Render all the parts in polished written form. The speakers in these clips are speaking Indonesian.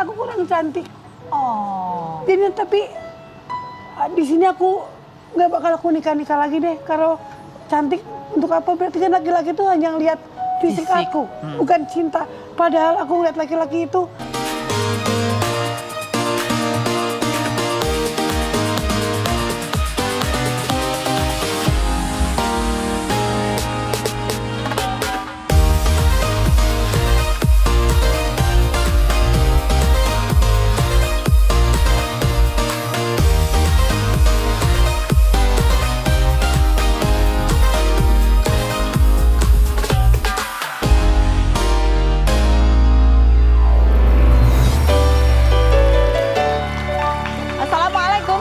aku kurang cantik. Oh. Jadi tapi di sini aku nggak bakal aku nikah lagi deh. Kalau cantik untuk apa? Berarti kan laki-laki itu hanya lihat fisik aku, bukan cinta. Padahal aku ngeliat laki-laki itu.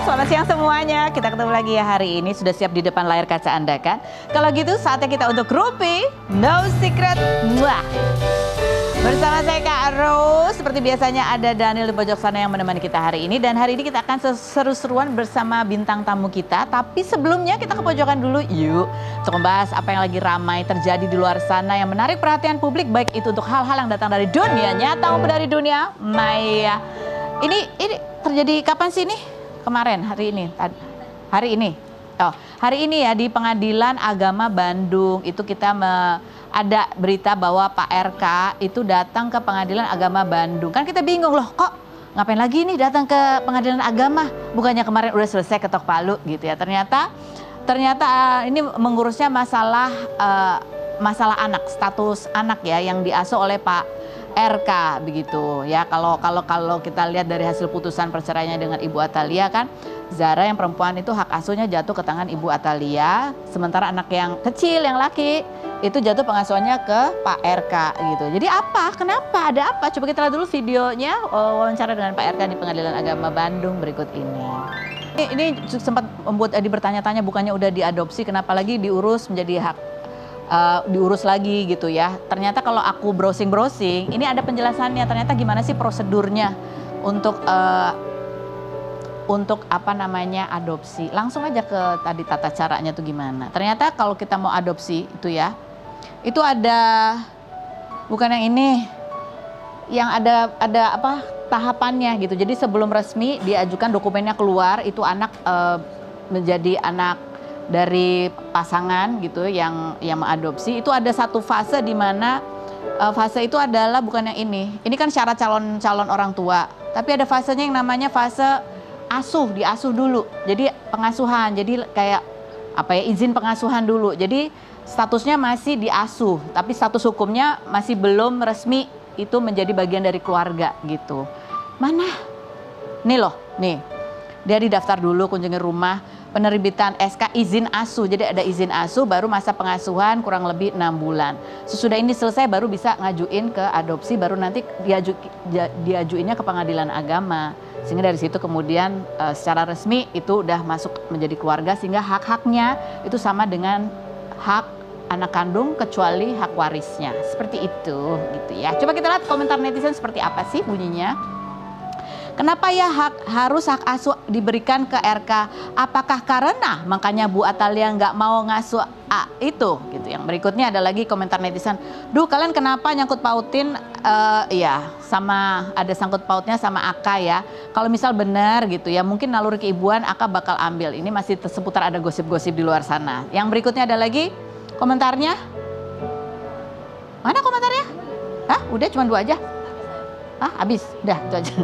Selamat siang semuanya, kita ketemu lagi ya hari ini. Sudah siap di depan layar kaca Anda kan? Kalau gitu saatnya kita untuk Grupi No Secret. Wah. Bersama saya Kak Rose, seperti biasanya ada Daniel di pojok sana yang menemani kita hari ini. Dan hari ini kita akan seru-seruan bersama bintang tamu kita. Tapi sebelumnya kita ke pojokan dulu yuk. Untuk membahas apa yang lagi ramai terjadi di luar sana yang menarik perhatian publik. Baik itu untuk hal-hal yang datang dari dunia nyata maupun dari dunia maya. Ini terjadi kapan sih ini? Kemarin, hari ini. Oh, hari ini ya di Pengadilan Agama Bandung itu kita ada berita bahwa Pak RK itu datang ke Pengadilan Agama Bandung. Kan kita bingung loh, kok ngapain lagi nih datang ke Pengadilan Agama? Bukannya kemarin udah selesai ketok palu gitu ya. Ternyata ini mengurusnya masalah anak, status anak ya yang diasuh oleh Pak RK begitu ya. Kalau kita lihat dari hasil putusan perceraiannya dengan Ibu Atalia kan, Zara yang perempuan itu hak asuhnya jatuh ke tangan Ibu Atalia, sementara anak yang kecil yang laki itu jatuh pengasuhannya ke Pak RK gitu. Jadi apa? Kenapa? Ada apa? Coba kita lihat dulu videonya wawancara dengan Pak RK di Pengadilan Agama Bandung berikut ini. Ini sempat membuat bertanya-tanya, bukannya udah diadopsi, kenapa lagi diurus menjadi hak diurus lagi gitu ya. Ternyata kalau aku browsing, ini ada penjelasannya. Ternyata gimana sih prosedurnya untuk apa namanya adopsi. Langsung aja ke tadi tata caranya tuh gimana. Ternyata kalau kita mau adopsi itu ya, itu ada bukan yang ini, yang ada apa tahapannya gitu. Jadi sebelum resmi diajukan dokumennya keluar, itu anak menjadi anak dari pasangan gitu yang mengadopsi. Itu ada satu fase di mana fase itu adalah bukan yang ini. Ini kan syarat calon orang tua. Tapi ada fasenya yang namanya fase diasuh dulu. Jadi pengasuhan. Jadi kayak apa ya, izin pengasuhan dulu. Jadi statusnya masih diasuh, tapi status hukumnya masih belum resmi itu menjadi bagian dari keluarga gitu. Mana? Nih loh, nih. Dia didaftar dulu, kunjungi rumah, penerbitan SK izin asuh. Jadi ada izin asuh, baru masa pengasuhan kurang lebih 6 bulan. Sesudah ini selesai baru bisa ngajuin ke adopsi, baru nanti diajuinnya ke Pengadilan Agama. Sehingga dari situ kemudian secara resmi itu udah masuk menjadi keluarga, sehingga hak-haknya itu sama dengan hak anak kandung kecuali hak warisnya. Seperti itu gitu ya. Coba kita lihat komentar netizen seperti apa sih bunyinya. Kenapa ya harus hak asuh diberikan ke RK? Apakah karena makanya Bu Atalia nggak mau ngasuh itu? Gitu. Yang berikutnya ada lagi komentar netizen. Duh, kalian kenapa nyangkut pautin? Ya, sama ada sangkut pautnya sama Aka ya. Kalau misal benar gitu ya, mungkin naluri keibuan Aka bakal ambil. Ini masih seputar ada gosip-gosip di luar sana. Yang berikutnya ada lagi komentarnya. Mana komentarnya? Hah? Udah cuma 2 aja? Habis. Udah, itu aja.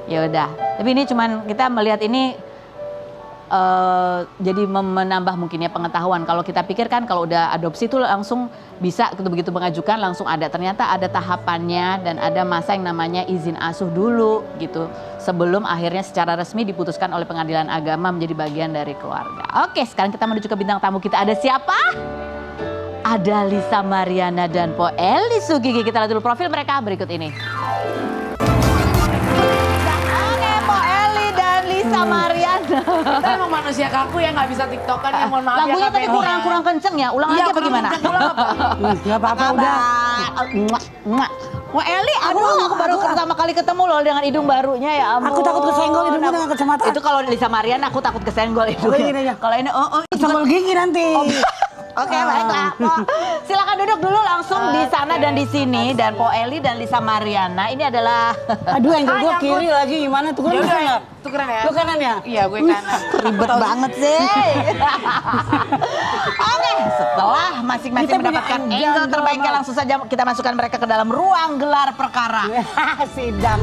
Ya udah, tapi ini cuman kita melihat ini jadi menambah mungkin ya pengetahuan. Kalau kita pikir kan kalau udah adopsi itu langsung bisa begitu mengajukan langsung ada. Ternyata ada tahapannya dan ada masa yang namanya izin asuh dulu gitu. Sebelum akhirnya secara resmi diputuskan oleh Pengadilan Agama menjadi bagian dari keluarga. Oke, sekarang kita menuju ke bintang tamu kita. Ada siapa? Ada Lisa Mariana dan Po Eli Sugigi. Kita lihat dulu profil mereka berikut ini. Lisa Mariana. Kita emang manusia kaku ya, nggak bisa tiktokan ya, mohon maaf. Lagunya tapi kurang kenceng ya, ulang lagi apa gimana? Nggak apa-apa udah. Wah Eli, aku baru pertama kali ketemu loh dengan hidung barunya ya ampun. Aku takut kesenggol hidungnya dengan kacamata. Itu kalau Lisa Mariana aku takut kesenggol hidungnya. Ini ya. Kalau ini senggol gigi nanti. Oke, baiklah. Po, silakan duduk dulu langsung di sana dan di sini. Dan Po Eli dan Lisa Mariana ini adalah Aduh, yang gue kiri lagi gimana tuh? Gue bisa nggak? Tukeran ya? Lu kanan ya? Iya, gue kanan. ribet banget sih. Oke, setelah masing-masing Kita punya mendapatkan angle angle terbaiknya, drama. langsung saja kita masukkan mereka ke dalam ruang gelar perkara. Sidang.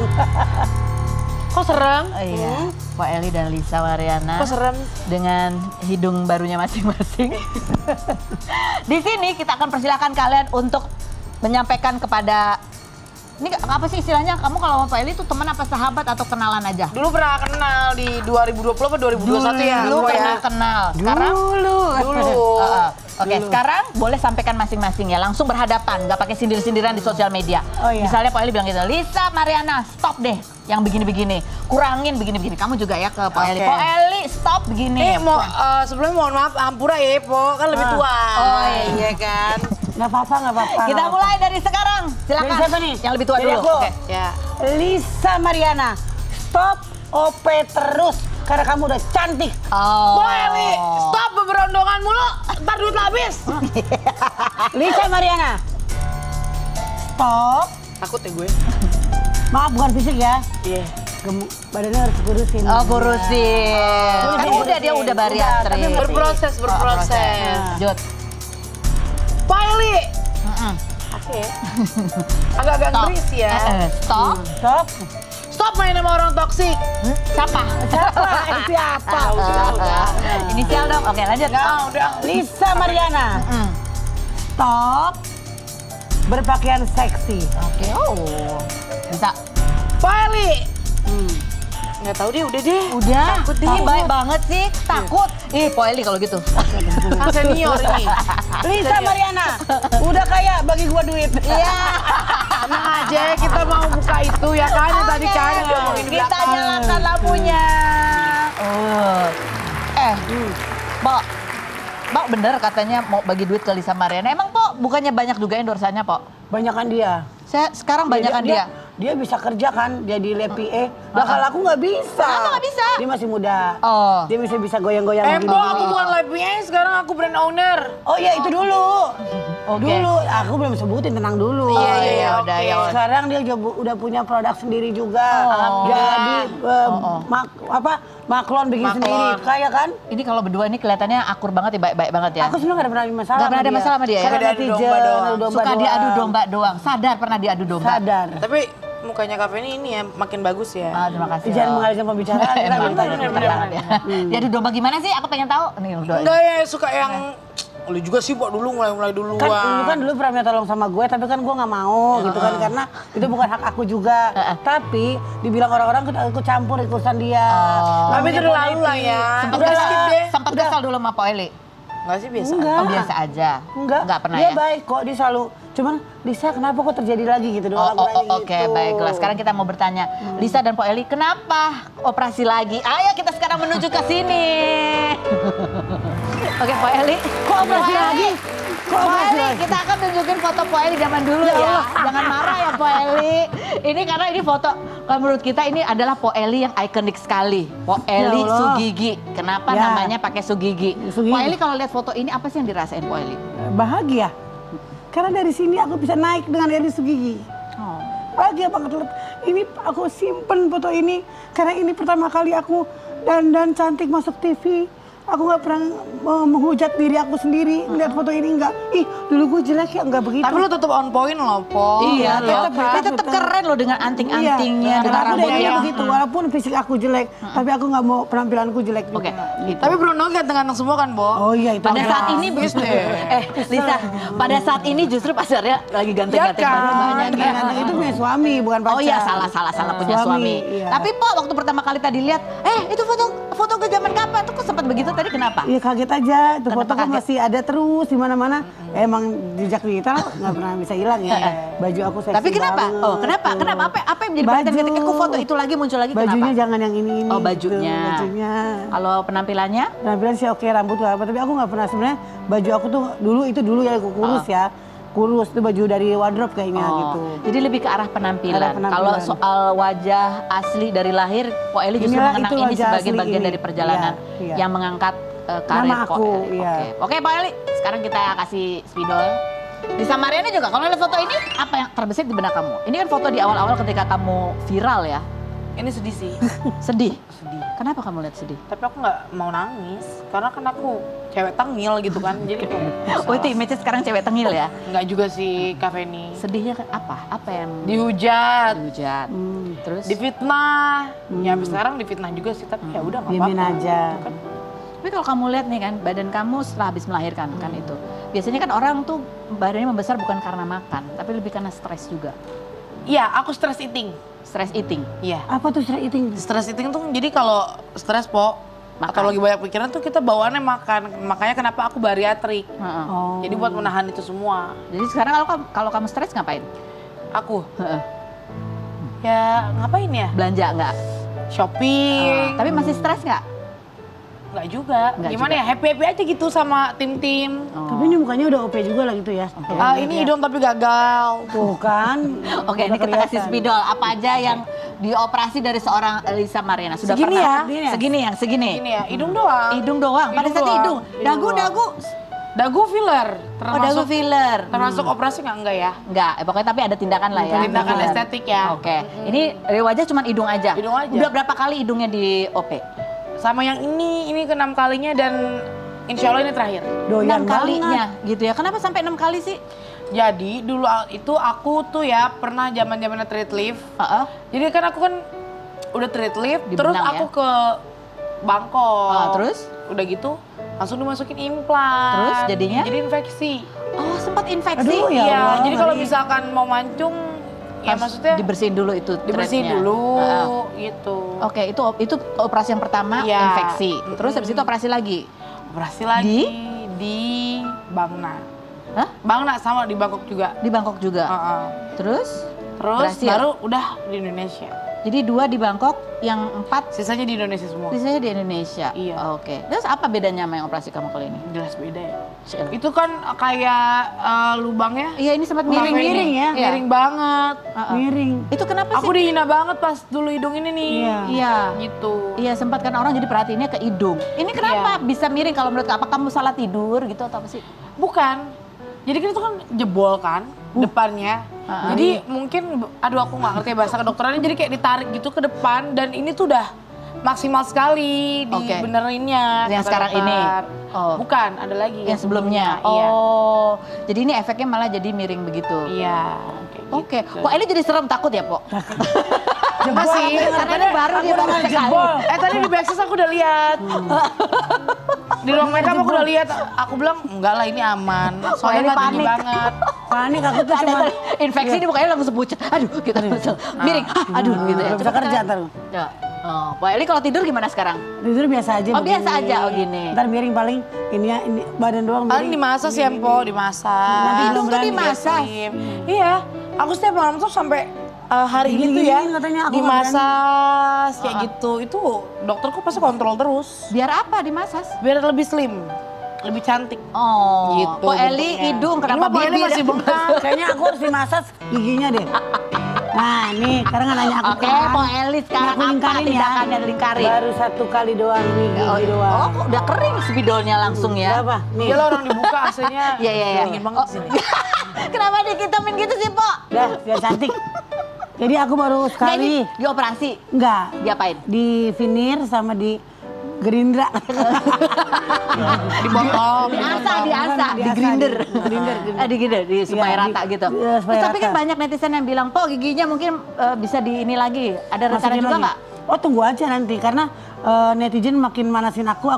Kok serem? Iya, Po Eli dan Lisa Mariana. Kok serem? Dengan hidung barunya masing-masing. Di sini kita akan persilakan kalian untuk menyampaikan kepada, ini apa sih istilahnya, kamu kalau sama Pak Eli itu teman apa sahabat atau kenalan aja? Dulu pernah kenal di 2020 apa 2021 ya? Dulu Gue pernah ya. kenal. Sekarang Dulu. Oke, sekarang boleh sampaikan masing-masing ya, langsung berhadapan, nggak pakai sindir-sindiran di sosial media. Oh, iya. Misalnya Pak Eli bilang gitu, Lisa Mariana, stop deh yang begini-begini, kurangin begini-begini. Kamu juga ya ke Pak Eli. Oke. Pak Eli, stop begini. Sebelumnya mohon maaf, Ampura ya, Po, kan lebih tua. Oh, iya. kan? Nggak apa-apa, nggak apa-apa. Kita mulai dari sekarang. Silakan. Dari siapa nih? Yang lebih tua Dari dulu. aku. Oke. Ya. Lisa Mariana, stop OP terus karena kamu udah cantik. Oh. Po Eli, stop beberondongan mulu, ntar duit lo habis. Lisa Mariana, stop. Takut ya gue. Maaf bukan fisik ya, Iya. badannya harus kurusin. Oh, kurusin. Kan udah dia udah bariatri. Tapi Berproses. Jod. Po Eli. Mm-mm. Oke. Agak-agak Stop. ngeris ya. Stop. Stop. Stop main sama orang toksik. Siapa? Siapa? Siapa? Udah. Inisial dong. Oke, lanjut. Udah. Lisa Mariana, Mm. stop berpakaian seksi. Oke. Oh. Bisa. Po Eli. Nggak tahu deh, udah deh. Udah. Takut deh. Ih, baik banget sih. Takut. Ih, Po Eli kalau gitu. Kan senior ini. Lisa Mariana, udah kaya bagi gua duit. Iya. Tenang aja, kita mau buka itu ya kan, yang tadi kan yang ngomongin di Kita belakang. nyalakan lampunya. Oh. Mbak, Mbak bener katanya mau bagi duit ke Lisa Mariana. Emang Po, bukannya banyak juga endorsannya Po? Banyakan dia. Saya sekarang banyakan dia. Dia bisa kerja kan, dia di PA. Nah kalau aku nggak bisa. Kenapa nggak bisa? Dia masih muda. Oh. Dia bisa goyang-goyang Po, aku bukan live PA, sekarang aku brand owner. Oh iya itu dulu. Oke. Dulu, aku belum sebutin, tenang dulu. Iya, iya, ya oke. udah ya. Sekarang dia udah punya produk sendiri juga. Oh. Jadi maklon bikin Maklon. sendiri, kaya kan? Ini kalau berdua ini kelihatannya akur banget ya, baik-baik banget ya. Aku sebenarnya nggak pernah ada masalah. Nggak pernah ada masalah sama dia ya? Karena Suka diadu netizen, domba doang. adu domba Suka doang. diadu domba doang. Sadar pernah diadu domba. Sadar. Tapi mukanya Kak Feni ini ya makin bagus ya. Ah, terima kasih. Jangan loh. mengalihkan pembicaraan. kita Emang minta. bener banget ya. Diadu domba gimana sih? Aku pengen tahu. Nih, udah. Enggak ya, suka yang lu juga sih buat dulu mulai duluan. Kan lu kan dulu pernah minta tolong sama gue, tapi kan gue nggak mau gitu kan, karena itu bukan hak aku juga. Tapi dibilang orang-orang aku campur urusan dia. Tapi itu udah lalu lah ya. Sempat Udah kesal, skip deh. sempat kesal dulu sama Po Eli. Enggak sih biasa. Enggak. Oh, biasa aja. Enggak pernah dia ya. baik kok, dia selalu. Cuman Lisa kenapa kok terjadi lagi gitu doang. Oke, baiklah. Sekarang kita mau bertanya, Lisa dan Po Eli, kenapa operasi lagi? Ayo kita sekarang menuju ke sini. Oke, Po Eli. Kok operasi lagi? Kok Po operasi Eli, lagi? kita akan tunjukin foto Po Eli zaman dulu ya. Jangan marah ya Po Eli. Ini karena ini foto, kalau menurut kita ini adalah Po Eli yang ikonik sekali. Po Eli Allah. Sugigi. Kenapa Ya. namanya pakai Sugigi? Sugigi. Po Eli kalau lihat foto ini apa sih yang dirasain Po Eli? Bahagia. Karena dari sini aku bisa naik dengan Eli Sugigi. Oh. Bahagia banget. Ini aku simpen foto ini karena ini pertama kali aku dandan cantik masuk TV. Aku nggak pernah menghujat diri aku sendiri. Lihat foto ini enggak. Ih, dulu gue jelek ya, enggak begitu. Tapi lu tetap on point loh, Po. Iya, loh. tetap keren loh dengan anting-antingnya, Iya. dengan Aku rambut udah yang begitu, walaupun fisik aku jelek, tapi aku nggak mau penampilanku jelek juga. Oke, gitu. Tapi Bruno ganteng-ganteng semua kan, Po? Oh iya itu. Pada enggak. saat ini Lisa, pada saat ini justru pasarnya lagi ganteng-ganteng Ya kan? banyak ya. Ganteng itu punya suami, bukan pacar. Oh iya, salah punya suami. Iya. Tapi Po, waktu pertama kali tadi lihat, itu foto ke zaman kapan? Tuh kok sempat begitu tadi kenapa? Iya kaget aja, itu Kenapa foto kan kaget? masih ada terus di mana-mana. Emang jejak digital nggak pernah bisa hilang ya. Baju aku seksi Tapi kenapa? banget. Oh, kenapa? tuh. Kenapa? Apa yang menjadi perhatian Baju. ketika foto itu lagi muncul lagi? Bajunya Kenapa? jangan yang ini. Oh, bajunya. Tuh, bajunya. Kalau penampilannya? Penampilan sih oke, rambut gak apa, tapi aku nggak pernah sebenarnya baju aku tuh dulu ya aku kurus ya. Kurus itu baju dari wardrobe kayaknya gitu. Jadi lebih ke arah penampilan. Arah penampilan. Kalau soal wajah asli dari lahir, Po Eli justru Inilah mengenang itu ini wajah sebagai asli bagian ini. dari perjalanan Iya, iya. yang mengangkat karir Nama Pak aku, Eli. iya. Oke, Pak Eli. Sekarang kita kasih spidol. Di Samarinda juga, kalau lihat foto ini, apa yang terbesit di benak kamu? Ini kan foto di awal-awal ketika kamu viral ya. Ini sedih sih. Sedih? Sedih. Kenapa kamu lihat sedih? Tapi aku nggak mau nangis karena kan aku cewek tengil gitu kan. Jadi Oh itu image sekarang cewek tengil ya? nggak juga sih Kak Feni. Sedihnya kan apa? Apa yang Dihujat, dihujat? Terus? difitnah. Ya sampai sekarang difitnah juga sih, tapi ya udah nggak apa-apa. Diemin aja. Gitu kan. Tapi kalau kamu lihat nih kan, badan kamu setelah habis melahirkan kan itu. Biasanya kan orang tuh badannya membesar bukan karena makan, tapi lebih karena stres juga. Iya, aku stress eating. Stress eating. Iya. Apa tuh stress eating? Stress eating tuh jadi kalau stres Makan. atau lagi banyak pikiran tuh kita bawaannya makan. Makanya kenapa aku bariatrik. Heeh. Oh. Jadi buat menahan itu semua. Jadi sekarang kalau kamu stres ngapain? Aku Heeh. ya ngapain ya? Belanja nggak? Shopping. Tapi masih stres nggak? Nggak juga. Nggak Gimana juga. ya? Happy-happy aja gitu sama tim-tim. Oh. Tapi ini mukanya udah OP juga lah gitu ya. Ini hidung tapi gagal. Tuh kan. Oke, ini Udah kita kasih kelihatan. spidol. Apa aja yang dioperasi dari seorang Elisa Mariana? Sudah Segini pernah? ya? Segini. Ini ya, hidung doang. Hidung doang. Pada Hidung saat doang. hidung. Hidung doang. Dagu. Dagu filler. Oh, dagu filler. Termasuk operasi nggak ya? Enggak, pokoknya tapi ada tindakan lah ya. Tindakan Filler. estetik ya. Oke. Ini dari wajah cuma hidung aja. Hidung aja. Udah berapa kali hidungnya di OP? Sama yang ini ke-6 kalinya dan insya Allah ini terakhir. Doyan 6 kalinya gitu ya. Kenapa sampai 6 kali sih? Jadi dulu itu aku tuh ya pernah zaman-zamannya treat lift. Heeh. Jadi kan aku kan udah treat lift, Di terus benang aku ya? ke Bangkok. Terus? Udah gitu langsung dimasukin implan. Terus jadinya? Jadi infeksi. Oh, sempat infeksi. Aduh, ya Iya, Allah, jadi kalau ngeri. misalkan mau mancung ya Harus maksudnya dibersihin dulu itu dibersihin threadnya. dulu Heeh. gitu. Oke, itu operasi yang pertama Iya. infeksi. Terus habis itu operasi lagi. Operasi lagi di Bangna. Hah? Bangna sama di Bangkok juga. Di Bangkok juga. Heeh. Terus Terus berhasil? baru udah di Indonesia. Jadi 2 di Bangkok, yang 4 Sisanya di Indonesia semua. sisanya di Indonesia. Iya. Oke. Terus apa bedanya sama yang operasi kamu kali ini? Jelas beda ya. Ciel. Itu kan kayak lubangnya Iya, ini sempat Miring-miring ya? Iya. miring banget. Miring. Itu kenapa Aku sih? dihina banget pas dulu hidung ini nih. Iya. Iya. Gitu. Iya, sempat kan orang jadi perhatiannya ke hidung. Ini kenapa bisa miring kalau menurut apa kamu salah tidur gitu atau apa sih? Bukan. Jadi kan itu kan jebol kan depannya. Jadi mungkin aduh aku nggak ngerti bahasa kedokterannya, jadi kayak ditarik gitu ke depan dan ini tuh udah maksimal sekali Oke. dibenerinnya. Yang kata sekarang ini? dokter. Oh. Bukan, ada lagi. Yang sebelumnya. Iya. Oh. Jadi ini efeknya malah jadi miring begitu. Iya. kayak Oke. gitu. Kok Eli jadi serem takut ya, Po? Enggak sih. Karena ini baru dia baru sekali. jebol. Tadi di backstage aku udah lihat. Di ruang makeup aku udah lihat. Aku bilang enggak lah ini aman. Soalnya ini nggak tinggi panik. banget. Panik aku tuh Ada cuma infeksi ini mukanya langsung pucat. Aduh, kita miring. Aduh, gitu ya. nggak bisa kerja ntar. Ya. Oh, Po Eli kalau tidur gimana sekarang? Tidur biasa aja. Oh, biasa begini. aja, oh, gini. Ntar miring paling ini ya, ini badan doang Paling miring. dimasak sih Empo, dimasak. Nanti Hidung tuh berani dimasak. Iya, aku setiap malam tuh sampai hari ini tuh ya Gini-gini katanya aku dimasas kayak gitu. Itu dokterku pasti kontrol terus. Biar apa dimasas? Biar lebih slim, lebih cantik. Oh, Gitu Po Eli bentuknya. hidung Ini kenapa mah Po Eli bibir? masih bengkak. Kayaknya aku harus dimasas giginya deh. Nah nih, sekarang nggak nanya aku Oke, Po Eli sekarang Aku apa lingkarin ya. tindakannya lingkarin? Baru 1 kali doang nih, gigi Oh, doang. oh, kok udah kering spidolnya langsung ya? Berapa? Nih. Iya lah orang dibuka aslinya. Iya, iya, iya. Dingin banget Oh. di sini. Kenapa dikitamin gitu sih, Po? Dah, biar cantik. Jadi aku baru Nggak, sekali, ini dioperasi, enggak, diapain? di veneer sama di Gerindra. Dipotong. Diasah, diasah, Di di grinder. grinder. Di grinder, supaya Iya, rata gitu. iya, supaya Terus tapi kan rata. banyak netizen yang bilang, Po giginya mungkin bisa di ini lagi. Ada rencana Masukin juga lagi. nggak? Oh tunggu aja nanti karena netizen makin manasin aku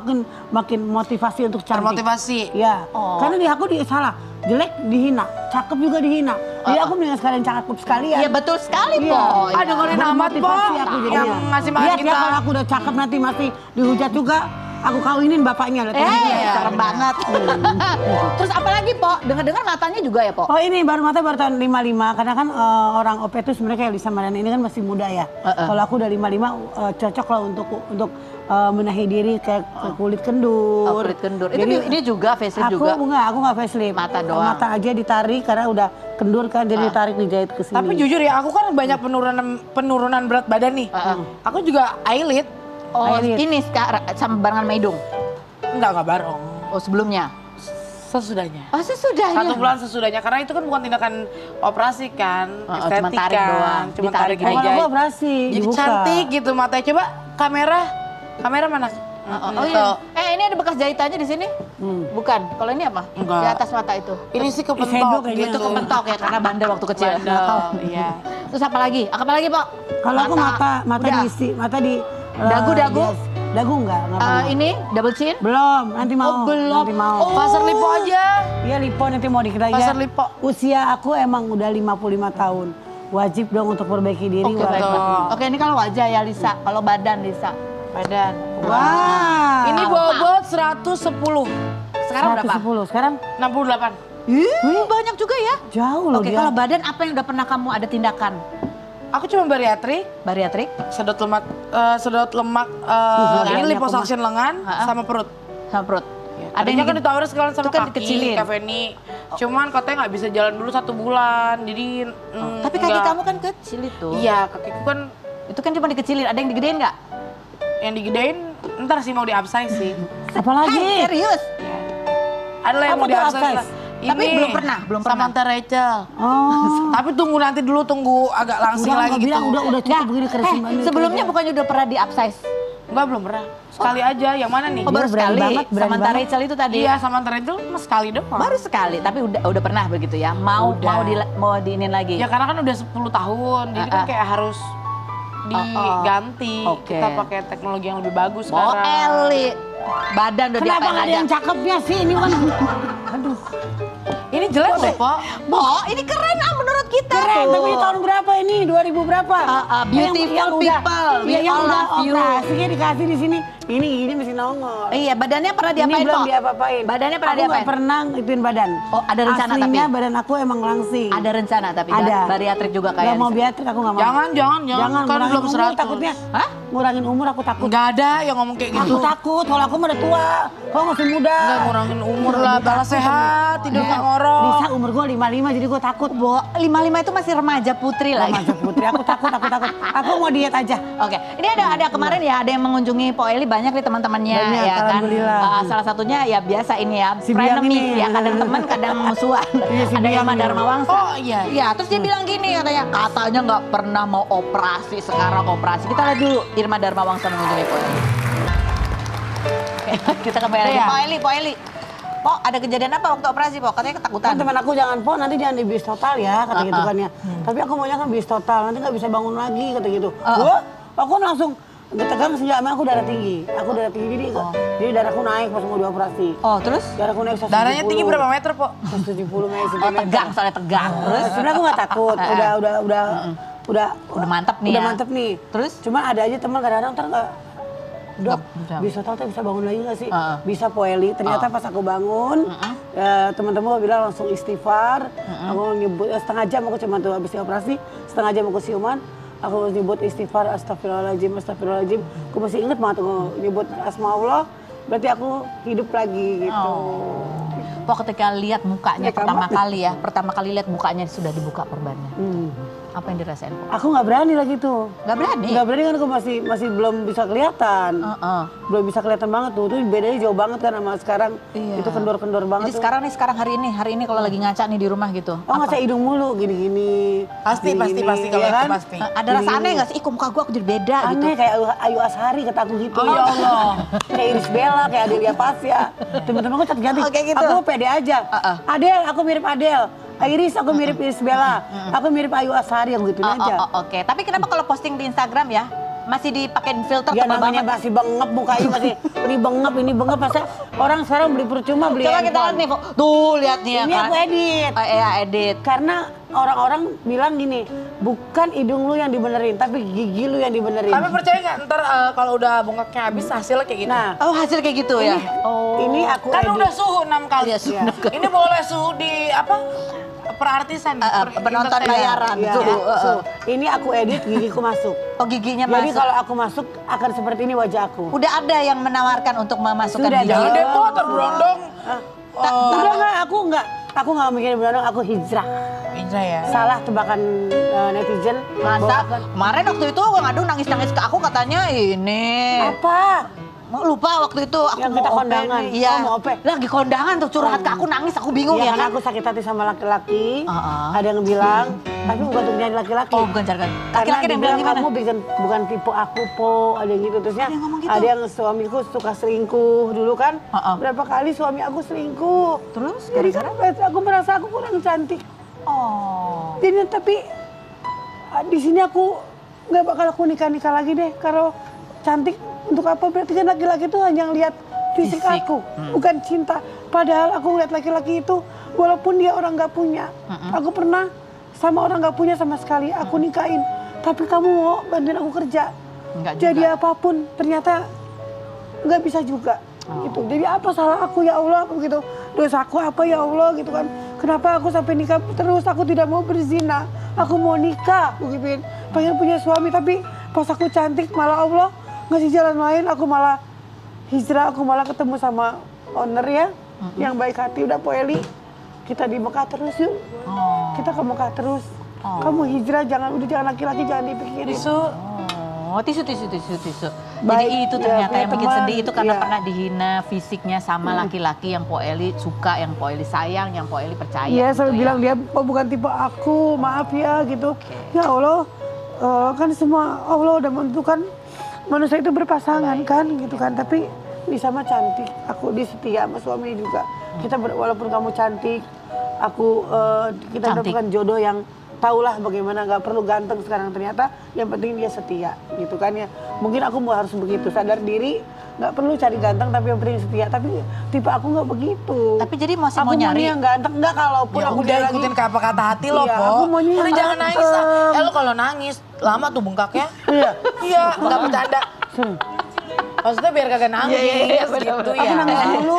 makin motivasi untuk cantik. Termotivasi. Ya, Oh. karena di aku salah, jelek dihina, cakep juga dihina. Jadi aku mendingan sekalian cakep sekalian. Iya betul sekali, Iya. Po. Ah, dengerin amat, Po. Bermotivasi aku jadinya. Yang ngasih makan Lihat ya kita. kalau aku udah cakep nanti masih dihujat juga, aku kawinin bapaknya. Lihat ya. Serem banget. Terus apalagi, Po? Dengar-dengar matanya juga ya, Po? Oh ini baru tahun 55, karena kan orang OP itu sebenarnya kayak Lisa Mariana ini kan masih muda ya. Kalau aku udah 55 cocok lah untuk menahi diri kayak ke kulit kendur. Oh, kulit kendur. Itu Jadi, ini juga facelift aku juga. aku nggak facelift. Mata doang. Mata aja ditarik karena udah kendur kan, jadi ditarik dijahit ke sini. Tapi jujur ya, aku kan banyak penurunan berat badan nih. Aku juga eyelid. Oh, Eyelid. ini sekarang sama barengan sama hidung. Enggak bareng. Oh sebelumnya? Sesudahnya. Oh sesudahnya? 1 bulan sesudahnya, karena itu kan bukan tindakan operasi kan, estetik cuma tarik kan. doang. Cuma Ditarik tarik aja. aja. Kalau aku operasi, Jadi dibuka. cantik gitu matanya. Coba kamera mana? Oh iya. Ini ada bekas jahitannya di sini? Bukan. Kalau ini apa? Enggak. Di atas mata itu. Ini sih Shadow kepentok kayaknya. gitu. Itu kepentok ya karena bandel waktu kecil. Bandel, iya. Terus apa lagi? Apa lagi, Pok? Kalau aku mata Udah. diisi, mata di Dagu? Dagu enggak pernah. Ini double chin? Belum, nanti mau. Oh, belum. Nanti mau. Pasar lipo aja. Iya lipo nanti mau dikit lagi. Pasar ya. lipo. Usia aku emang udah 55 tahun. Wajib dong untuk perbaiki diri. Oke, baik. Betul. Oke, ini kalau wajah ya Lisa. Kalau badan Lisa. Badan. Wah. Ini bobot 110. Sekarang berapa? 110. Sekarang 68. Banyak juga ya. jauh loh Oke, dia. kalau badan apa yang udah pernah kamu ada tindakan? Aku cuma bariatri, Bariatrik sedot lemak, Lengan. ini liposuction lengan Ha-ha. sama perut. sama perut. Ada yang kan ditawarin sekalian sama itu kan kaki, dikecilin. Kak Feni. Cuman katanya nggak bisa jalan dulu 1 bulan, jadi Tapi kaki nggak. kamu kan kecil itu. Iya, kakiku kan Itu kan cuma dikecilin. Ada yang digedein nggak? yang digedein, ntar sih mau di upsize sih. Apalagi? Serius? Ada lah yang Apa mau di tuh upsize upsize? lah. Tapi belum pernah. Samantha Rachel. Oh. Tapi tunggu agak langsing Udah lagi nggak gitu. bilang udah cukup begini keresin banget. Sebelumnya bukannya udah pernah di upsize? Enggak, belum pernah. Sekali aja, yang mana nih? Oh, baru berani sekali. banget, berani Samantha banget. Rachel itu tadi. Iya, Samantha Rachel mas sekali doang. Baru sekali, tapi udah pernah begitu ya. Mau Udah. mau diinin lagi. Ya karena kan udah 10 tahun, jadi kan kayak harus diganti. Oke. Kita pakai teknologi yang lebih bagus Mau sekarang. Eli. Badan udah Kenapa diapain nggak ada aja. yang cakepnya sih ini kan? Aduh. Ini jelek loh, Pok. Oh, ini keren menurut kita. Keren, tapi ini tahun berapa ini? 2000 berapa? Beautiful people, we yang all udah love you. operasinya dikasih di sini. Ini mesti nongol. Iya, badannya pernah diapain, Ini belum Pok? diapa-apain. Badannya pernah aku diapain? nggak pernah ituin badan. Oh, ada rencana Aslinya tapi? badan aku emang langsing. Ada rencana tapi Ada. bariatrik juga kayak Gak mau Lisa. biatrik aku nggak mau. Jangan. Kan ngurangin belum umur 100. takutnya. Hah? Ngurangin umur aku takut. Enggak ada yang ngomong kayak gitu. Aku takut, kalau aku mah udah tua. Kalau masih muda. Enggak ngurangin umur lah, balas sehat, tidur nggak ngorok. Bisa umur gue 55 jadi gue takut. Bo, 55 itu masih remaja putri lagi. Remaja putri, aku takut. Aku mau diet aja. Oke, ini ada kemarin ya ada yang mengunjungi Po Eli banyak nih teman-temannya Banyak, ya kan. alhamdulillah. Salah satunya ya biasa ini ya, Si Biang frenemies ini. ya, kadang teman kadang musuhan. Iya, si ada Biang Irma ini. Dharma Wangsa. Oh, iya. Iya, terus dia bilang gini katanya nggak pernah mau operasi, sekarang operasi. Kita lihat dulu Irma Dharma Wangsa mengunjungi Po Eli. Oke, kita kembali lagi. Iya. Po Eli. Po, ada kejadian apa waktu operasi, Po? Katanya ketakutan. Kan teman aku jangan po, nanti jangan di bis total ya, kata gitu kan ya. Tapi aku maunya kan bis total, nanti nggak bisa bangun lagi, kata gitu. Wah, aku langsung tegang sejak aku darah tinggi. Aku darah tinggi jadi darahku naik pas mau dioperasi. Oh, terus? Darahku naik 170. Darahnya tinggi berapa meter, Pok? 170 meter. Oh, tegang, soalnya tegang. Terus? Sebenarnya aku nggak takut, udah mantep nih udah ya. mantep nih. Terus? Cuma ada aja teman kadang-kadang ntar nggak, dok, bisa. bisa total tuh bisa bangun lagi nggak sih? Heeh. Bisa Po Eli. Ternyata pas aku bangun, teman-teman bilang langsung istighfar. Aku nyebut setengah jam aku cuma tuh habis dioperasi, setengah jam aku siuman. Aku nyebut istighfar, astagfirullahaladzim. Aku masih inget banget aku nyebut asma Allah. Berarti aku hidup lagi gitu. Po ketika lihat mukanya Ya, pertama kali lihat mukanya sudah dibuka perbannya. Apa yang dirasain, Po? Aku nggak berani lagi tuh. Gak berani? Nggak berani kan aku masih belum bisa kelihatan. Belum bisa kelihatan banget tuh. Itu bedanya jauh banget kan sama sekarang. Iya. Itu kendor-kendor banget. Jadi tuh. sekarang hari ini kalau lagi ngaca nih di rumah gitu. Oh nggak saya hidung mulu gini-gini. Pasti Gini-gini, kalau ya itu kan? pasti. Ada rasa aneh gak sih? Ih, kok muka gua jadi beda gitu. Aneh kayak Ayu Ashari kata aku gitu. Oh, ya Allah. Kayak Iris Bella, kayak Adelia Pasya. Teman-teman aku cantik-cantik. Oh, kayak gitu. Aku pede aja. Adel, aku mirip Adel. Iris, aku mirip Iris Bella. Aku mirip Ayu Ashari, yang gituin aja. Oke. Tapi kenapa kalau posting di Instagram ya masih dipakein filter Ya tebal namanya banget? masih bengep mukanya masih ini bengep pasti orang sekarang beli percuma beli Coba kita lihat handphone. nih, Po. Tuh, lihat nih ya Ini kan. aku edit. Iya, edit. Karena orang-orang bilang gini, bukan hidung lu yang dibenerin, tapi gigi lu yang dibenerin. Tapi percaya nggak ntar kalau udah bengkaknya habis hasilnya kayak gitu? Nah, Oh, hasil kayak gitu ya? Oh. ini aku Kan edit. udah suhu 6 kali. Iya, suhu 6 kali. Ini boleh suhu di apa? Perartisan. penonton entertain. bayaran. Ya, Tuh, so, ini aku edit gigiku masuk. Oh, giginya Jadi masuk. kalau aku masuk akan seperti ini wajah aku. Udah ada yang menawarkan untuk memasukkan Sudah, gigi. Jangan Iya. deh, Po, terberondong. Udah nggak, aku nggak mikirin benar, aku hijrah. Indra ya. Salah tebakan netizen. Masa? bahwa- Kemarin waktu itu gue ngadu nangis-nangis ke aku katanya ini. Apa? lupa waktu itu aku Yang mau kita OP kondangan. nih. Iya. Oh, mau OP. Lagi kondangan tuh curhat ke aku, nangis, aku bingung Iya, ya karena kan. aku sakit hati sama laki-laki. Heeh. Ada yang bilang, tapi bukan untuk nyari laki-laki. Oh, bukan cari Karena laki-laki yang bilang dibilang gimana? kamu bukan tipe aku po, ada yang gitu. Terusnya Ada yang ngomong gitu? ada yang suamiku suka selingkuh dulu kan. Heeh. Berapa kali suami aku selingkuh. Terus Jadi gara-gara? kan aku merasa aku kurang cantik. Oh. Jadi tapi di sini aku nggak bakal aku nikah lagi deh. Kalau cantik untuk apa? Berarti kan laki-laki itu hanya lihat fisik Fisik. aku, bukan cinta. Padahal aku ngeliat laki-laki itu, walaupun dia orang nggak punya, aku pernah sama orang nggak punya sama sekali, aku nikahin. Tapi kamu mau bantuin aku kerja, Enggak juga. jadi apapun ternyata nggak bisa juga. Gitu. Jadi apa salah aku ya Allah begitu, dosaku apa ya Allah gitu kan? Kenapa aku sampai nikah terus? Aku tidak mau berzina, aku mau nikah, aku gituin. Pengen punya suami tapi pas aku cantik malah Allah ngasih jalan lain, aku malah hijrah, aku malah ketemu sama owner ya, yang baik hati, udah Po Eli, kita di Mekah terus yuk, Oh. kita ke Mekah terus. Kamu hijrah, jangan laki-laki jangan dipikirin. Oh, tisu. Baik, Jadi itu ya, ternyata punya yang bikin teman, sedih itu karena iya. pernah dihina fisiknya sama laki-laki yang Po Eli suka, yang Po Eli sayang, yang Po Eli percaya. Iya, gitu sampai ya. bilang dia oh, bukan tipe aku, maaf ya gitu. Ya Allah, kan semua Allah udah menentukan manusia itu berpasangan kan, gitu kan. Tapi Lisa mah cantik, aku dia setia sama suami juga. Kita walaupun kamu cantik, aku kita Cantik. dapatkan jodoh yang tahulah bagaimana, nggak perlu ganteng sekarang, ternyata yang penting dia setia, gitu kan ya. Mungkin aku harus begitu, sadar diri, nggak perlu cari ganteng tapi yang penting setia. Tapi tipe aku nggak begitu. Tapi jadi masih aku mau nyari? yang ganteng, nggak kalaupun Ya aku udah dia lagi. ikutin ke apa kata hati lo, Iya, Po. aku maunya Udah yang jangan nangis ah. ganteng. Lo kalau nangis lama tuh bengkaknya. Iya. Iya, nggak bercanda. Maksudnya biar kagak nangis gitu ya. Aku nangis dulu.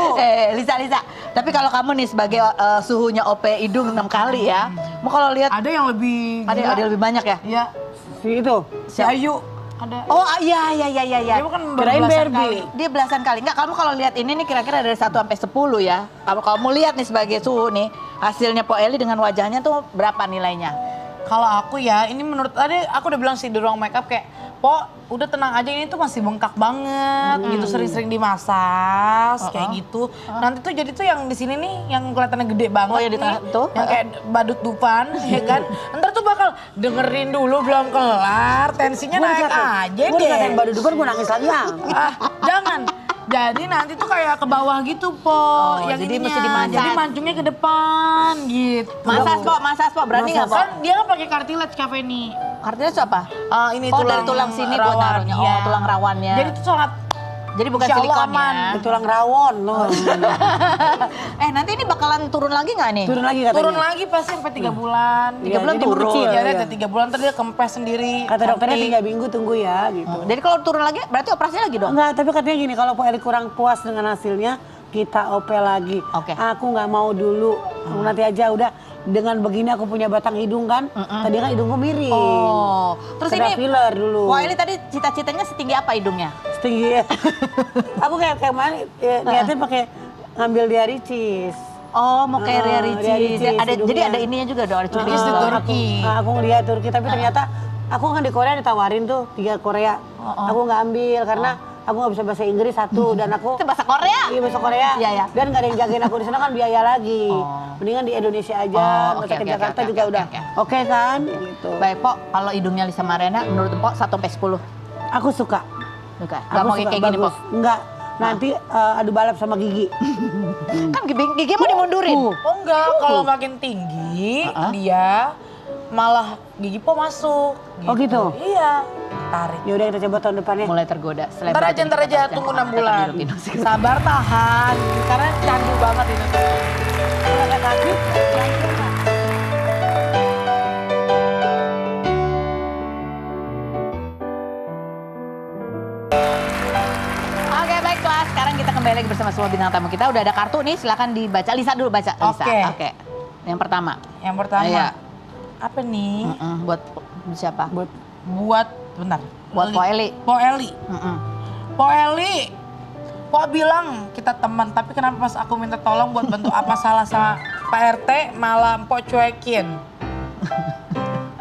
Lisa. Tapi kalau kamu nih sebagai suhunya OP hidung 6 kali ya, mau kalau lihat Ada yang lebih ada gila. lebih banyak ya? Iya, Si itu. si Ayu ada. Oh iya. Dia kan Kirain belasan Barbie. kali. Dia belasan kali. Enggak, kamu kalau lihat ini nih kira-kira dari 1 sampai 10 ya. Kamu lihat nih sebagai suhu nih, hasilnya Po Eli dengan wajahnya tuh berapa nilainya? Kalau aku ya, ini menurut tadi aku udah bilang sih di ruang makeup kayak, Po, udah tenang aja, ini tuh masih bengkak banget gitu, sering-sering dimasas kayak gitu. Nanti tuh jadi tuh yang di sini nih yang kelihatannya gede banget Oh, yang di nih, tengah tuh? yang kayak badut dupan ya kan. Ntar tuh bakal dengerin dulu belum kelar, tensinya naik aja Gue deh. dikatain baru depan gue nangis lagi ya. Ah, jangan. Jadi nanti tuh kayak ke bawah gitu, Po. Yang jadi ininya. mesti dimancing. Jadi mancungnya ke depan gitu. Masas Po, berani nggak Po? Kan dia kan pakai cartilage Cafe nih. Artinya itu apa? Ini Oh, dari tulang sini buat rawan, naruhnya. iya. Oh, tulang rawannya. Jadi itu sangat Jadi bukan Insya Allah silikon aman. ya. Tulang rawon. No. Nanti ini bakalan turun lagi nggak nih? Turun lagi katanya. turun lagi pasti sampai 3 bulan. Iya, 3 bulan jadi turun. mengecil, Ya, iya. ada 3 bulan ntar dia kempes sendiri. Kata dokternya cantik. 3 minggu tunggu ya gitu. Jadi kalau turun lagi berarti operasi lagi dong? Enggak, tapi katanya gini, kalau Po Eli kurang puas dengan hasilnya, kita OP lagi. Oke. Aku nggak mau dulu. Nanti aja udah. Dengan begini aku punya batang hidung kan. Tadi kan hidungku miring. Oh, terus Kena ini filler dulu. Po Eli tadi cita-citanya setinggi apa hidungnya? Setinggi ya. Aku kayak mana niatnya pakai ngambil diari cheese. Oh, mau kayak Ria Ria Ricis. Ricis Ada, jadi hidungnya. ada ininya juga dong, ada cumi. Ricis di Turki. Aku ngeliat Turki, tapi ternyata aku kan di Korea ditawarin tuh 3 Korea. Aku nggak ambil karena aku nggak bisa bahasa Inggris satu dan aku Itu bahasa Korea. iya bahasa Korea. Iya, iya. Dan nggak ada yang jagain aku di sana kan biaya lagi. Oh. Mendingan di Indonesia aja, Oh, nggak oke, usah ke oke, Jakarta oke, juga oke, udah. oke. Oke kan? Gitu. Baik, Po, kalau hidungnya Lisa Mariana menurut Po 1 sampai 10. Aku suka. Suka. Gak Aku mau suka, kayak gini, Po. bagus. Enggak. Nanti adu balap sama gigi. Kan gigi mau dimundurin. Oh enggak, kalau makin tinggi dia malah gigi Po masuk. Oh gitu? Iya, tarik. Ya udah kita coba tahun depannya. Mulai tergoda. Ntar aja tunggu 6 bulan. Sabar tahan, karena candu banget itu. Ada kaki. Oke, baiklah. Sekarang kita kembali lagi bersama semua bintang tamu kita. Udah ada kartu nih, silakan dibaca. Lisa dulu baca. Lisa. Oke. Oke. Yang pertama. Yang pertama, Iya. apa nih? Buat siapa? Buat, bentar. Buat Po Eli. Po Eli. Mm-mm. Po Eli. Po bilang kita teman, tapi kenapa pas aku minta tolong buat bantu apa salah sama Pak RT malah Po cuekin.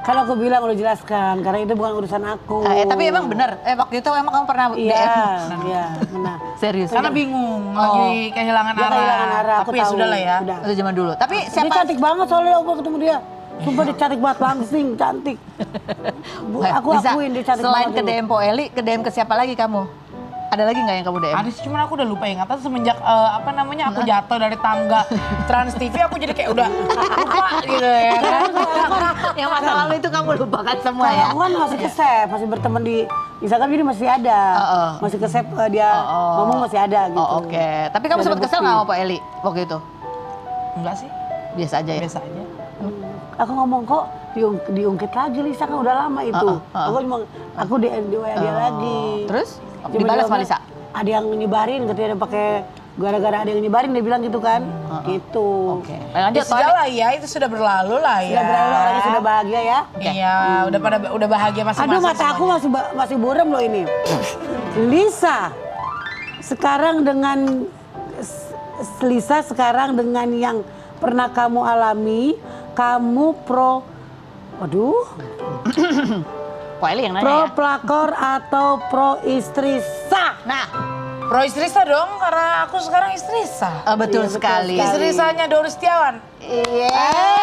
Kan aku bilang udah jelaskan, karena itu bukan urusan aku. Tapi emang bener, waktu itu emang kamu pernah Iya, DM? iya, benar. Serius? Karena bingung, lagi kehilangan Dia arah. kehilangan arah, aku Tapi ya tahu. sudah lah ya. Udah. Itu zaman dulu. Tapi Dia siapa? cantik banget soalnya aku ketemu dia. Sumpah dia cantik banget, langsing, cantik. Aku Bisa, akuin dia cantik selain banget. ke DM Po Eli, ke DM ke siapa lagi kamu? Ada lagi nggak yang kamu DM? Ada sih, cuman aku udah lupa ingatan semenjak aku jatuh dari tangga Trans TV, aku jadi kayak udah lupa gitu ya. Yang masa lalu itu kamu lupakan semua Kalau ya? aku kan masih ke save, masih berteman di Instagram jadi masih ada. Masih ke save dia ngomong masih ada gitu. Oh oke. Tapi kamu Ada sempat kesel bukti. nggak sama Pak Eli waktu itu? Enggak sih, Biasa aja ya? biasa aja. Aku ngomong kok diungkit lagi Lisa, kan udah lama itu. Aku di WA dia lagi. Terus? Cuma Dibalas dia sama bilang, Lisa? Ada yang nyebarin, katanya ada pakai gara-gara ada yang nyebarin dia bilang gitu kan. Gitu. Oke. Lanjut Ya sudah lah ya, itu sudah berlalu lah ya. Sudah berlalu, orangnya sudah bahagia ya. Iya, udah bahagia masing-masing. Aduh mata aku masih buram loh ini. Lisa sekarang dengan yang pernah kamu alami, kamu Pak Eli yang nanya pro ya? pelakor atau pro istri sah? Nah, Pro istri sah dong, karena aku sekarang istri sah. betul Iya, betul sekali. sekali. Istri sahnya Doris Setiawan. Iya.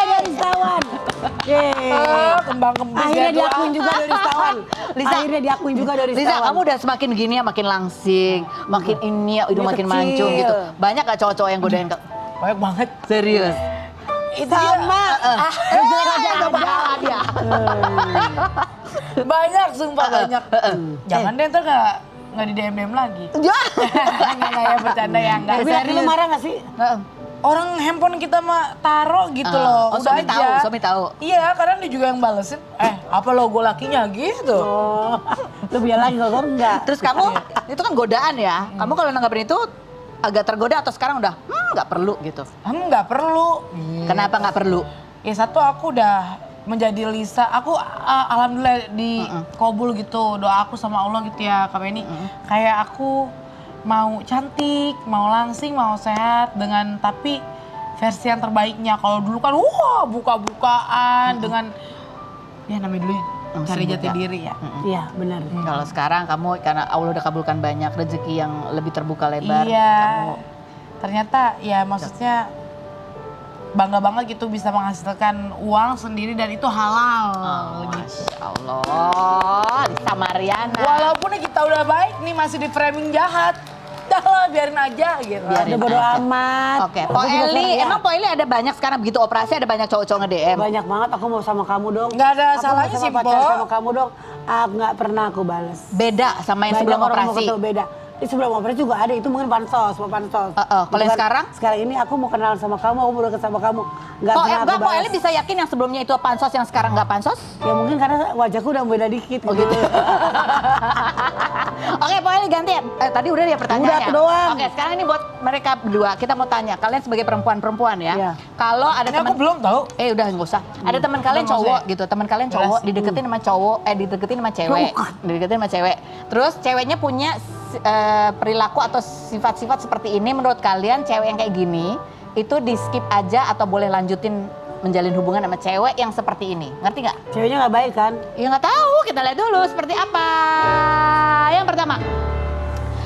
Dari Stawan. Kembang kembis Akhirnya diakuin juga dari Stawan. Lisa. Akhirnya diakuin juga dari Lisa, Stawan. kamu udah semakin gini ya, makin langsing, makin ini, udah Dia makin kecil. mancung gitu. Banyak gak cowok-cowok yang godain kamu? Banyak banget. Serius? Itu sama. Jelek aja gak bakal dia. Banyak, sumpah banyak. Jangan deh, ntar nggak di DM lagi. Nggak ya, bercanda ya, nggak. Tapi lu marah gak sih? Orang handphone kita mah taro gitu loh, Oh, udah suami aja. tahu, suami tahu. Iya, kadang dia juga yang balesin. Apa logo lakinya gitu. Oh, lu punya lagi kok enggak? Terus kamu, itu kan godaan ya. Kamu kalau nanggapin itu agak tergoda atau sekarang udah nggak perlu gitu? Nggak perlu. Kenapa nggak perlu? Ya satu, aku udah menjadi Lisa. Aku alhamdulillah dikabul gitu, doa aku sama Allah gitu ya Kak Penny. Kayak aku mau cantik, mau langsing, mau sehat dengan tapi versi yang terbaiknya. Kalau dulu kan wah buka-bukaan dengan ya namanya dulu Langsung cari jati buka. diri ya. Iya benar. Kalau sekarang kamu karena Allah udah kabulkan banyak rezeki yang lebih terbuka lebar. Iya. Kamu Ternyata ya maksudnya bangga banget gitu bisa menghasilkan uang sendiri dan itu halal. Gitu. Masya Allah, Lisa Mariana. Walaupun kita udah baik nih masih di framing jahat. Dah lah biarin aja gitu. Biarin. Udah bodo amat. Oke, Aku Po juga Eli, ya. emang Po Eli ada banyak sekarang begitu operasi ada banyak cowok-cowok nge-DM. Banyak banget, aku mau sama kamu dong. Nggak ada Aku salahnya mau sih, sama pacar Po. sama kamu dong. Nggak pernah aku balas. Beda sama yang Banyak sebelum orang mau operasi. ketemu beda. Sebelum operasi juga ada, itu mungkin pansos, mau pansos. Kalau yang Bukan, sekarang? Sekarang ini aku mau kenalan sama kamu, aku mau deket sama kamu. Nggak pernah aku Enggak, Po balas. Eli bisa yakin yang sebelumnya itu pansos, yang sekarang nggak pansos? Ya mungkin karena wajahku udah beda dikit Oh gitu. Oke, Po Eli ganti. Tadi udah ya pertanyaannya. Udah, aku doang. Oke, sekarang ini buat mereka berdua, kita mau tanya. Kalian sebagai perempuan-perempuan ya. Iya. Kalau ada Ini teman aku belum tahu. udah nggak usah. Ada teman kalian Nggak usah cowok ya? gitu, teman kalian cowok dideketin sama cowok, dideketin sama cewek, dideketin sama cewek. Terus ceweknya punya perilaku atau sifat-sifat seperti ini. Menurut kalian cewek yang kayak gini itu di skip aja atau boleh lanjutin menjalin hubungan sama cewek yang seperti ini? Ngerti nggak? Ceweknya nggak baik kan? Ya nggak tahu, kita lihat dulu seperti apa. Yang pertama,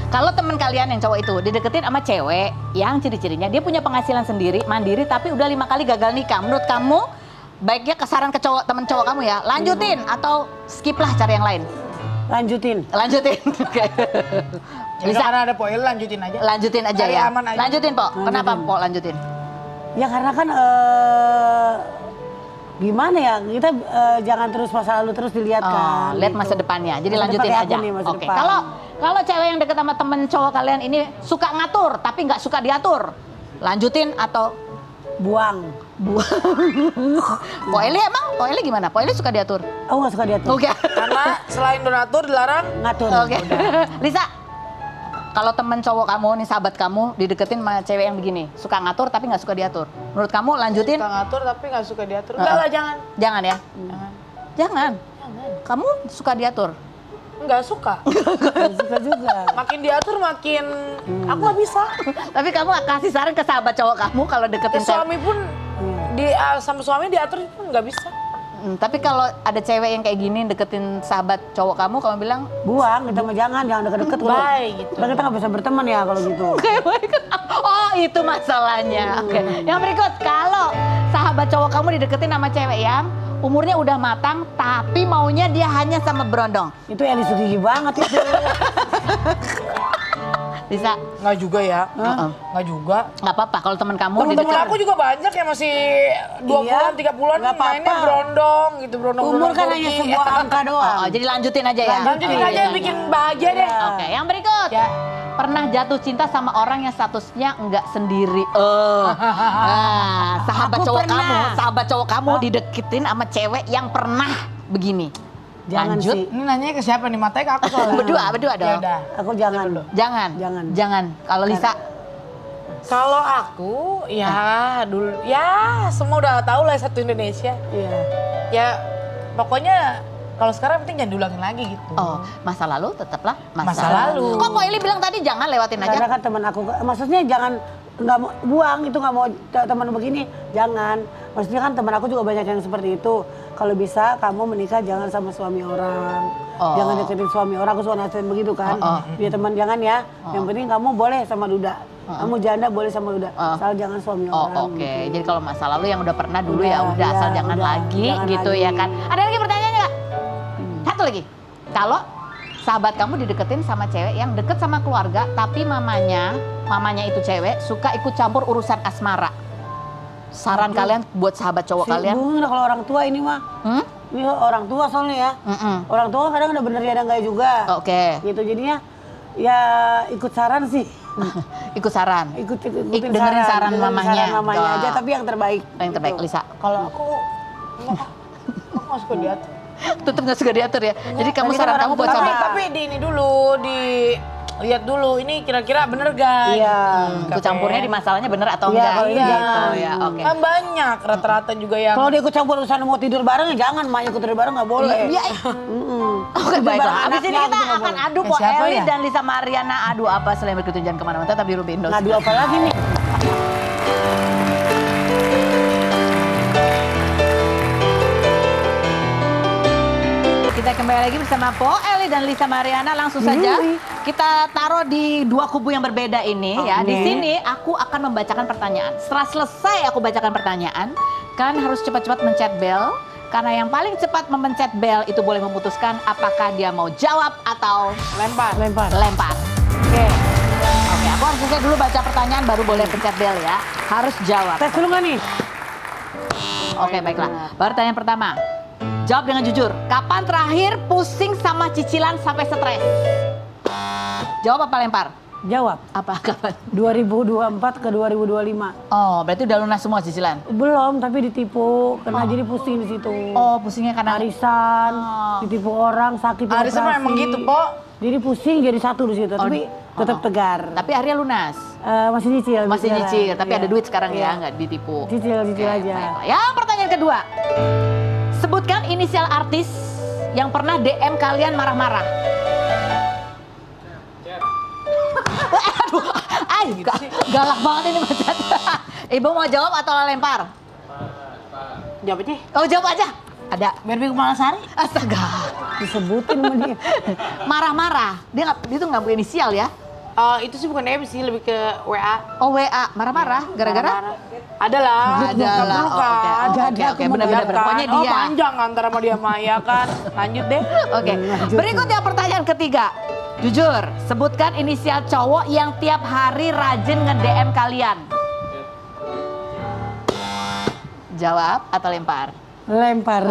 kalau teman kalian yang cowok itu dideketin sama cewek yang ciri-cirinya dia punya penghasilan sendiri, mandiri, tapi udah 5 kali gagal nikah. Menurut kamu, baiknya kesaran ke cowok, temen cowok kamu ya, lanjutin atau skip lah cari yang lain? Lanjutin. Lanjutin. Oke. Bisa Lisa, karena ada poin lanjutin aja. lanjutin aja Cari ya. aman aja. Lanjutin, Po. Kenapa, Lanjutin. Po, lanjutin? Ya karena kan gimana ya, kita jangan terus masa lalu terus dilihat kan. Lihat gitu. masa depannya. Jadi Masa lanjutin depan aja. aku nih, masa Oke. depan. Kalau cewek yang deket sama temen cowok kalian ini suka ngatur tapi nggak suka diatur, lanjutin atau buang. Po Eli emang? Po Eli gimana? Po Eli suka diatur? Aku nggak suka diatur. Oke. Karena selain donatur dilarang. Ngatur. Oke. Lisa, kalau temen cowok kamu nih, sahabat kamu dideketin sama cewek yang begini, suka ngatur tapi nggak suka diatur. Menurut kamu lanjutin? Suka ngatur tapi nggak suka diatur. Enggak lah, jangan. Jangan ya. Jangan. Jangan. Kamu suka diatur? Nggak suka. Nggak suka juga. Makin diatur makin aku nggak bisa. Tapi kamu kasih saran ke sahabat cowok kamu kalau deketin cewek? Suami pun sama suami diatur pun nggak bisa. Tapi kalau ada cewek yang kayak gini deketin sahabat cowok kamu bilang Buang, kita mah jangan deket-deket. Bye, gitu. Karena kita nggak bisa berteman ya kalau gitu. oh itu masalahnya. Oke. Yang berikut, kalau sahabat cowok kamu dideketin sama cewek yang umurnya udah matang tapi maunya dia hanya sama berondong. Itu Eli Sugigi banget itu. Bisa? Nggak juga ya. Heeh. Nggak juga. Nggak apa-apa kalau teman kamu Temen-temen dideket. aku juga banyak yang masih 2 Iya, bulan, 3 bulan nggak apa-apa. mainnya berondong gitu, berondong. Umur kan hanya sebuah angka doang. Oh, jadi lanjutin aja ya. Lanjutin aja yang bikin bahagia deh. Oke, yang berikut. Ya. Pernah jatuh cinta sama orang yang statusnya enggak sendiri. Sahabat Aku cowok pernah. sahabat cowok kamu dideketin sama cewek yang pernah begini. Jangan Lanjut. sih. Ini nanyanya ke siapa nih? Matanya ke aku soalnya. Berdua Ya dong. udah. Aku jangan. Jangan. Kalau Lisa, Kalau aku ya dulu ya semua udah tahu lah satu Indonesia. Iya. Ya pokoknya kalau sekarang penting jangan diulangin lagi gitu. oh masa lalu tetaplah Masa lalu. Kok Eli bilang tadi jangan lewatin Karena aja? kan teman aku, maksudnya jangan nggak mau buang itu nggak mau teman begini, jangan. Maksudnya kan teman aku juga banyak yang seperti itu. Kalau bisa kamu menikah jangan sama suami orang, Oh. jangan deketin suami orang. Aku suka nasihatin begitu kan. Dia teman jangan ya. Yang penting kamu boleh sama duda, kamu janda boleh sama duda, asal jangan suami Oh orang. oke, gitu. jadi kalau masa lalu yang udah pernah dulu Udah, ya udah asal ya, jangan udah, lagi jangan gitu lagi. ya kan. Ada lagi pertanyaannya nggak? Satu lagi, kalau sahabat kamu dideketin sama cewek yang deket sama keluarga tapi mamanya itu cewek suka ikut campur urusan asmara. Saran kalian buat sahabat cowok kalian? Bingung dah kalau orang tua ini mah. Ini orang tua soalnya ya. Orang tua kadang ada bener ya ada enggak juga. Oke. Gitu jadinya ya ikut saran sih. Ikut saran. Ikutin dengerin saran dengerin mamanya. saran mamanya Tuh. aja tapi yang terbaik. Yang terbaik, Gitu. Lisa. Kalau aku nggak suka diatur. Tetap nggak suka diatur ya. Jadi kamu Tadi kan saran orang kamu buat tua. sahabat. Tapi di ini dulu, lihat dulu ini kira-kira bener gak? Iya. Ikut campurnya di masalahnya bener atau Iya, enggak? kalau Gitu jangan. ya. Oke. Kan banyak rata-rata juga yang Kalau dia ikut campur urusan mau tidur bareng ya jangan, maknya ikut tidur bareng nggak boleh. Iya. Oke Tidur baiklah. bareng Abis ini anaknya kita gitu nggak akan boleh. adu Po siapa Eli ya? dan Lisa Mariana. Adu apa selain berikut jangan kemana-mana tetap di Rubindo. Ngadu apa lagi nih? Kita kembali lagi bersama Po Eli dan Lisa Mariana. Langsung saja kita taruh di dua kubu yang berbeda ini ya. Di sini aku akan membacakan pertanyaan. Setelah selesai aku bacakan pertanyaan, kalian harus cepat-cepat mencet bel. Karena yang paling cepat memencet bel itu boleh memutuskan apakah dia mau jawab atau lempar. lempar. Oke, aku harus selesai dulu baca pertanyaan baru boleh pencet bel ya. Harus jawab. Tes dulu nggak nih? Oke, baiklah. Pertanyaan pertama. Jawab dengan jujur. Kapan terakhir pusing sama cicilan sampai stres? Jawab apa lempar? Jawab. Apa kapan? 2024 ke 2025. Oh, berarti udah lunas semua cicilan? Belum, tapi ditipu, kena jadi pusing di situ. Oh, pusingnya karena Arisan, ditipu orang, sakit Arisan operasi. memang gitu, Po. Jadi pusing jadi satu di situ, tapi tetap tegar. Tapi akhirnya lunas. Masih nyicil. Masih sekarang. nyicil, tapi Iya. ada duit sekarang Iya. ya, nggak ditipu. Cicil Oke, aja. baiklah. Yang pertanyaan kedua. Sebutkan inisial artis yang pernah DM kalian marah-marah. Aduh, galak banget ini Mas Chat. Ibu mau jawab atau lempar? Jawab aja. Oh, jawab aja. Ada. Barbie Kumalasari. Astaga. Disebutin sama dia. Marah-marah. Dia tuh nggak punya inisial ya. Itu sih bukan DM sih, lebih ke WA. Oh, WA. Marah-marah gara-gara? Ada lah. Ada lah. Oh, oke, benar-benar. Pokoknya Oh dia. panjang antara sama dia Maya kan. Lanjut deh. Oke, berikutnya pertanyaan ketiga. Jujur, sebutkan inisial cowok yang tiap hari rajin nge-DM kalian. Jawab atau lempar? Lempar.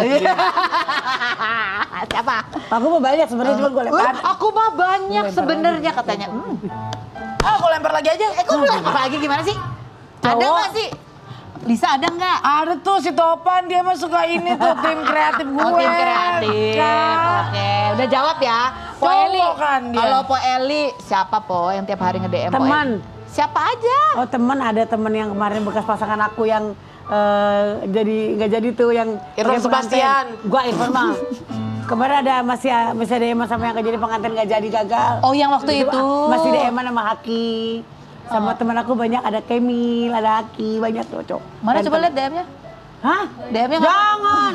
Siapa? Aku mau banyak sebenarnya cuma gue lempar. Aku mah banyak sebenarnya katanya. Aku lempar lagi aja. Kok lempar lagi gimana sih? Ada Cowok. nggak sih? Lisa ada nggak? Ada tuh si Topan, dia mah suka ini tuh tim kreatif gue. Oh, tim kreatif. Kan. Oke, udah jawab ya. Po Cowok Eli. kan dia. Kalau Po Eli, siapa Po yang tiap hari nge-DM Po Eli? Teman. Siapa aja? Oh teman, ada teman yang kemarin bekas pasangan aku yang nggak jadi tuh yang Irfan pakai pengantin. Sebastian. Gua Irfan mah. Kemarin ada masih ada Eman sama yang nggak jadi pengantin nggak jadi gagal. Oh, yang waktu itu. Masih ada Eman sama Haki. Sama teman aku banyak, ada Kemil, ada Haki, banyak cocok. Mana coba lihat DM-nya? Hah? DM-nya nggak- Jangan.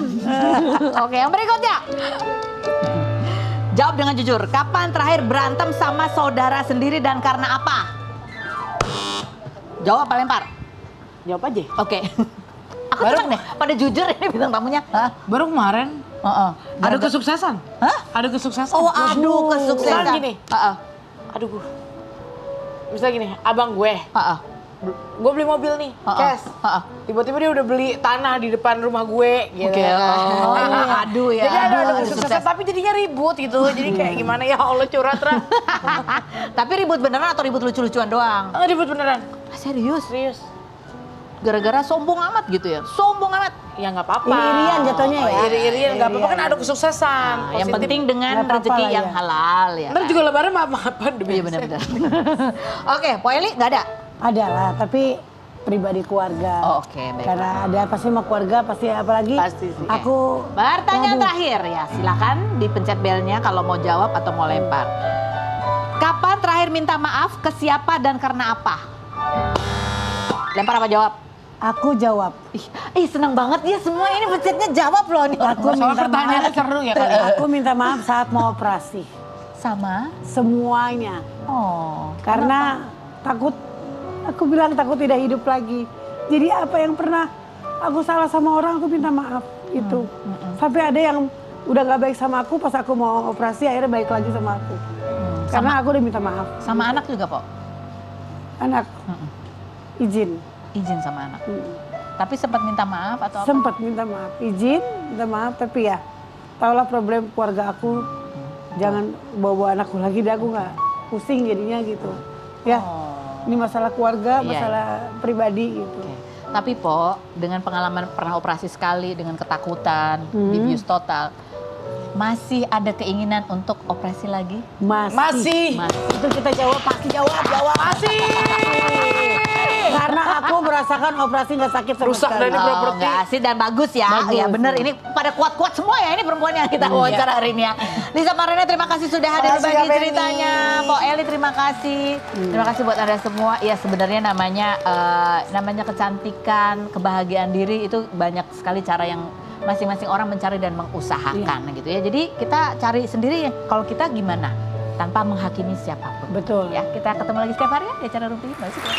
Oke, yang berikutnya. Jawab dengan jujur. Kapan terakhir berantem sama saudara sendiri dan karena apa? Jawab apa lempar? Jawab aja. Oke. Aku senang deh, pada jujur ini bintang tamunya. Hah? Baru kemarin Heeh. ada kesuksesan. Hah? Ada kesuksesan. Oh, aduh, kesuksesan. Misalnya gini. Heeh. Aduh. Misalnya gini, abang gue. Heeh. Gue beli mobil nih, cash. Heeh. Tiba-tiba dia udah beli tanah di depan rumah gue gitu. Oke. Oh, iya. Aduh ya. Jadi ada Aduh, kesuksesan, sukses. tapi jadinya ribut gitu. Jadi kayak gimana ya Allah curhat Ra. Tapi ribut beneran atau ribut lucu-lucuan doang? Ribut beneran. Ah, serius? Serius. Gara-gara sombong amat gitu ya? Sombong amat. Ya nggak apa-apa. Iri-irian jatuhnya ya. Iri-irian nggak apa-apa kan ada kesuksesan. Nah, yang positif. penting dengan Nggak apa-apa rezeki lah yang ya. halal ya. Ntar kan? juga lebaran maaf-maafan demi. Iya benar-benar. Oke, Po Eli nggak ada? Ada lah, tapi pribadi keluarga. Oh, oke, baik. Karena ada pasti sama keluarga, pasti apalagi Pasti sih. aku. Pertanyaan Waduh. terakhir ya, silakan dipencet belnya kalau mau jawab atau mau lempar. Kapan terakhir minta maaf ke siapa dan karena apa? Lempar apa jawab? Aku jawab. Ih seneng banget dia semua ini pencetnya jawab loh nih. Aku Soal minta pertanyaannya maaf. seru ya kali. Aku minta maaf saat mau operasi. Sama? Semuanya. Oh. Karena takut, aku bilang takut tidak hidup lagi. Jadi apa yang pernah aku salah sama orang, aku minta maaf gitu. Sampai ada yang udah gak baik sama aku pas aku mau operasi akhirnya baik lagi sama aku. Karena aku udah minta maaf. Sama anak juga, Po? Anak izin. Izin sama anak. Tapi sempat minta maaf atau apa? Sempat minta maaf, izin, minta maaf, tapi ya tahulah problem keluarga aku, jangan bawa anakku lagi, deh aku nggak pusing jadinya gitu. Ya, ini masalah keluarga, Iya, masalah pribadi gitu. Oke. Tapi Po, dengan pengalaman pernah operasi sekali, dengan ketakutan, dibius total, masih ada keinginan untuk operasi lagi? Masih. Itu kita jawab, pasti jawab. Masih. Karena aku merasakan operasi nggak sakit sama Rusak sekali. dari properti. Nggak asik dan bagus ya. Bagus. Ya bener, ini pada kuat-kuat semua ya ini perempuan yang kita wawancara hari ini ya. Lisa Marina terima kasih sudah hadir Makasih, bagi Kak Penny. ceritanya. Po Eli terima kasih. Terima kasih buat Anda semua. Ya sebenarnya namanya kecantikan, kebahagiaan diri itu banyak sekali cara yang masing-masing orang mencari dan mengusahakan gitu ya. Jadi kita cari sendiri kalau kita gimana tanpa menghakimi siapapun. Betul. Ya, kita ketemu lagi setiap hari ya di acara Rumpi. Mbak Siti.